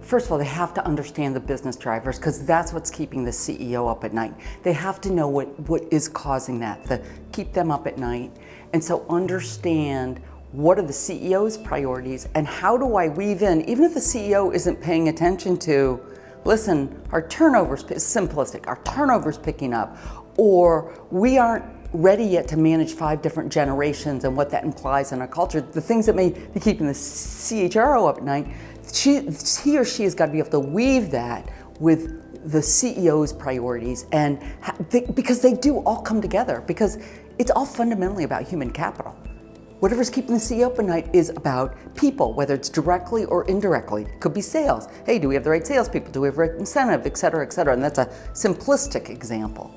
First of all, they have to understand the business drivers because that's what's keeping the CEO up at night. They have to know what is causing that, to keep them up at night. And so understand what are the CEO's priorities and how do I weave in, even if the CEO isn't paying attention to, listen, our turnover's simplistic, our turnover's picking up, or we aren't ready yet to manage 5 different generations and what that implies in our culture, the things that may be keeping the CHRO up at night, he or she has got to be able to weave that with the CEO's priorities, and because they do all come together, because it's all fundamentally about human capital. Whatever's keeping the CEO up at night is about people, whether it's directly or indirectly. It could be sales. Hey, do we have the right salespeople? Do we have the right incentive, et cetera, et cetera? And that's a simplistic example.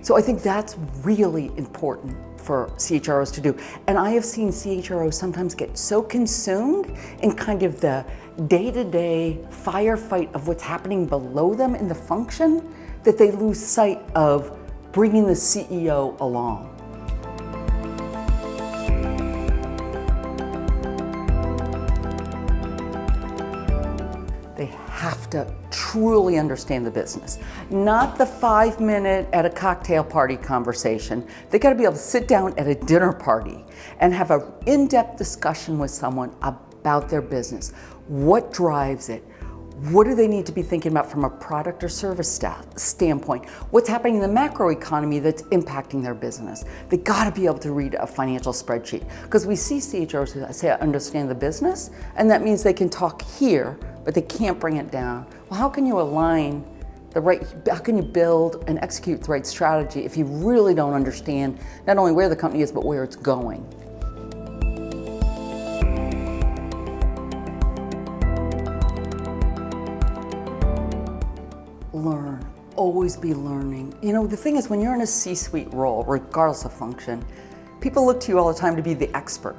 So I think that's really important for CHROs to do. And I have seen CHROs sometimes get so consumed in kind of the day-to-day firefight of what's happening below them in the function that they lose sight of bringing the CEO along. They have to truly understand the business, not the 5-minute at a cocktail party conversation. They got to be able to sit down at a dinner party and have an in-depth discussion with someone about their business. What drives it? What do they need to be thinking about from a product or service standpoint? What's happening in the macro economy that's impacting their business? They got to be able to read a financial spreadsheet, because we see CHROs who say, I understand the business, and that means they can talk here, but they can't bring it down. Well, how can you align how can you build and execute the right strategy if you really don't understand not only where the company is, but where it's going? Learn, always be learning. You know, the thing is, when you're in a C-suite role, regardless of function, people look to you all the time to be the expert.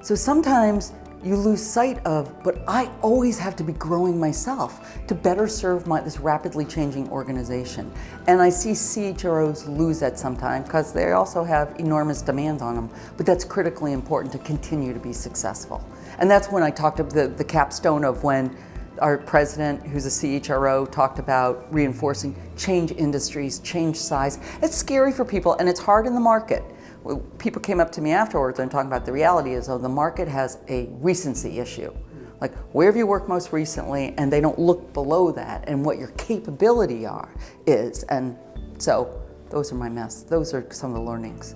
So sometimes you lose sight of, but I always have to be growing myself to better serve this rapidly changing organization. And I see CHROs lose that sometimes because they also have enormous demands on them, but that's critically important to continue to be successful. And that's when I talked about the capstone of when our president, who's a CHRO, talked about reinforcing change industries, change size. It's scary for people and it's hard in the market. People came up to me afterwards and talking about the reality is, the market has a recency issue. Like, where have you worked most recently? And they don't look below that and what your capability is. And so those are some of the learnings.